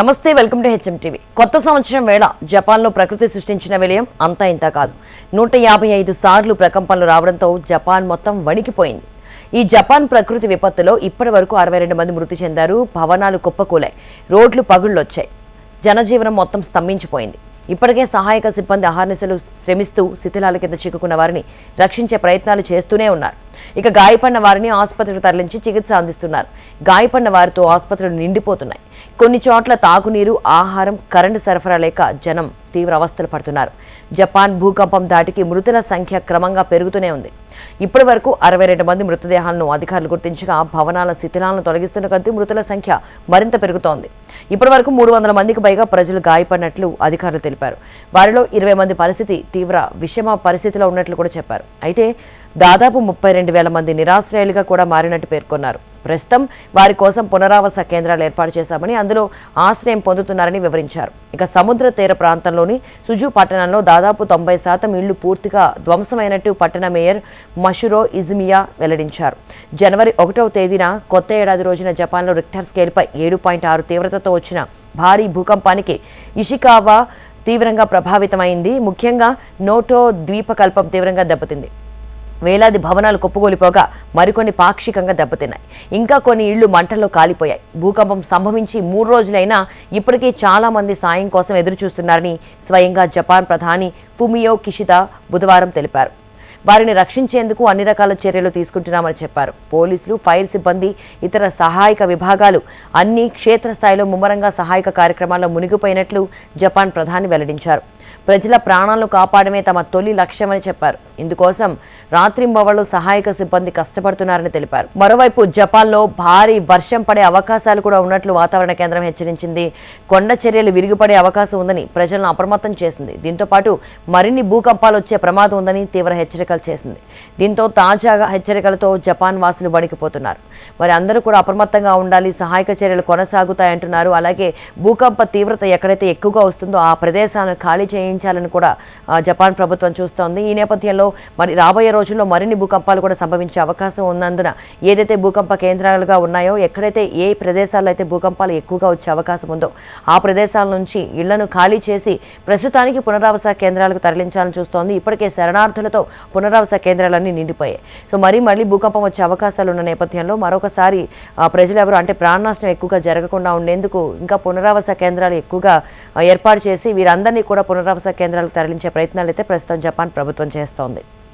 నమస్తే, welcome to HM TV. కొత్త సంవత్సరం వేళ జపాన్లో ప్రకృతి సృష్టించిన విలయం అంతా ఇంత కాదు. 155 సార్లు ప్రకంపనలు రావడంతో జపాన్ మొత్తం వణికిపోయింది. ఈ జపాన్ ప్రకృతి విపత్తులో ఇప్పటి వరకు 62 మంది మృతి చెందారు. భవనాలు కుప్పకూలాయి, రోడ్లు పగుళ్లొచ్చాయి, జనజీవనం మొత్తం స్తంభించిపోయింది. ఇప్పటికే సహాయక సిబ్బంది అహర్నిశలు శ్రమిస్తూ శిథిలాల కింద చిక్కుకున్న వారిని రక్షించే ప్రయత్నాలు చేస్తూనే ఉన్నారు. ఇక గాయపడిన వారిని ఆసుపత్రికి తరలించి చికిత్స అందిస్తున్నారు. గాయపడిన వారితో ఆసుపత్రులు నిండిపోతున్నాయి. కొన్ని చోట్ల తాగునీరు, ఆహారం, కరెంటు సరఫరా లేక జనం తీవ్ర అవస్థలు పడుతున్నారు. జపాన్ భూకంపం దాటికి మృతుల సంఖ్య క్రమంగా పెరుగుతూనే ఉంది. ఇప్పటి వరకు 62 మంది మృతదేహాలను అధికారులు గుర్తించగా భవనాల శిథిలాలను తొలగిస్తున్న కొద్దీ మృతుల సంఖ్య మరింత పెరుగుతోంది. ఇప్పటి వరకు 300 మందికి పైగా ప్రజలు గాయపడినట్లు అధికారులు తెలిపారు. వారిలో 20 మంది పరిస్థితి తీవ్ర విషమ పరిస్థితిలో ఉన్నట్లు కూడా చెప్పారు. అయితే దాదాపు 32,000 మంది నిరాశ్రయాలుగా కూడా మారినట్టు పేర్కొన్నారు. ప్రస్తుతం వారి కోసం పునరావాస కేంద్రాలు ఏర్పాటు చేశామని, అందులో ఆశ్రయం పొందుతున్నారని వివరించారు. ఇక సముద్ర తీర ప్రాంతంలోని సుజు పట్టణంలో దాదాపు 90% ఇళ్లు పూర్తిగా ధ్వంసమైనట్టు పట్టణ మేయర్ మషురో ఇజుమియా వెల్లడించారు. జనవరి 1వ తేదీన కొత్త ఏడాది రోజున జపాన్లో రిక్టర్ స్కేల్పై 7.6 తీవ్రతతో వచ్చిన భారీ భూకంపానికి ఇషికావా తీవ్రంగా ప్రభావితమైంది. ముఖ్యంగా నోటో ద్వీపకల్పం తీవ్రంగా దెబ్బతింది. వేలాది భవనాలు కుప్పకూలిపోగా మరికొన్ని పాక్షికంగా దెబ్బతిన్నాయి. ఇంకా కొన్ని ఇళ్లు మంటల్లో కాలిపోయాయి. భూకంపం సంభవించి 3 రోజులైనా ఇప్పటికీ చాలా మంది సాయం కోసం ఎదురుచూస్తున్నారని స్వయంగా జపాన్ ప్రధాని ఫుమియో కిషిదా బుధవారం తెలిపారు. వారిని రక్షించేందుకు అన్ని రకాల చర్యలు తీసుకుంటున్నామని చెప్పారు. పోలీసులు, ఫైర్ సిబ్బంది, ఇతర సహాయక విభాగాలు అన్ని క్షేత్రస్థాయిలో ముమ్మరంగా సహాయక కార్యక్రమాల్లో మునిగిపోయినట్లు జపాన్ ప్రధాని వెల్లడించారు. ప్రజల ప్రాణాలను కాపాడమే తమ తొలి లక్ష్యమని చెప్పారు. ఇందుకోసం రాత్రింబవళ్లు సహాయక సిబ్బంది కష్టపడుతున్నారని తెలిపారు. మరోవైపు జపాన్లో భారీ వర్షం పడే అవకాశాలు కూడా ఉన్నట్లు వాతావరణ కేంద్రం హెచ్చరించింది. కొండ చర్యలు విరిగిపడే అవకాశం ఉందని ప్రజలను అప్రమత్తం చేసింది. దీంతో పాటు మరిన్ని భూకంపాలు వచ్చే ప్రమాదం ఉందని తీవ్ర హెచ్చరికలు చేసింది. దీంతో తాజాగా హెచ్చరికలతో జపాన్ వాసులు వణికిపోతున్నారు. మరి అందరూ కూడా అప్రమత్తంగా ఉండాలి, సహాయక చర్యలు కొనసాగుతాయంటున్నారు. అలాగే భూకంప తీవ్రత ఎక్కడైతే ఎక్కువగా వస్తుందో ఆ ప్రదేశాలను ఖాళీ చేయించాలని కూడా జపాన్ ప్రభుత్వం చూస్తోంది. ఈ నేపథ్యంలో మరి రాబోయే రోజుల్లో మరిన్ని భూకంపాలు కూడా సంభవించే అవకాశం ఉన్నందున ఏదైతే భూకంప కేంద్రాలుగా ఉన్నాయో, ఎక్కడైతే ఏ ప్రదేశాల్లో అయితే భూకంపాలు ఎక్కువగా వచ్చే అవకాశం ఉందో ఆ ప్రదేశాల నుంచి ఇళ్లను ఖాళీ చేసి ప్రస్తుతానికి పునరావాస కేంద్రాలకు తరలించాలని చూస్తోంది. ఇప్పటికే శరణార్థులతో పునరావాస కేంద్రాలన్నీ నిండిపోయాయి. సో మళ్ళీ భూకంపం వచ్చే అవకాశాలు ఉన్న నేపథ్యంలో మరొకసారి ప్రజలు ఎవరు అంటే ప్రాణ నష్టం ఎక్కువగా జరగకుండా ఉండేందుకు ఇంకా పునరావాస కేంద్రాలు ఎక్కువగా ఏర్పాటు చేసి వీరందరినీ కూడా పునరావాస కేంద్రాలకు తరలించే ప్రయత్నాలు అయితే ప్రస్తుతం జపాన్ ప్రభుత్వం చేస్తోంది.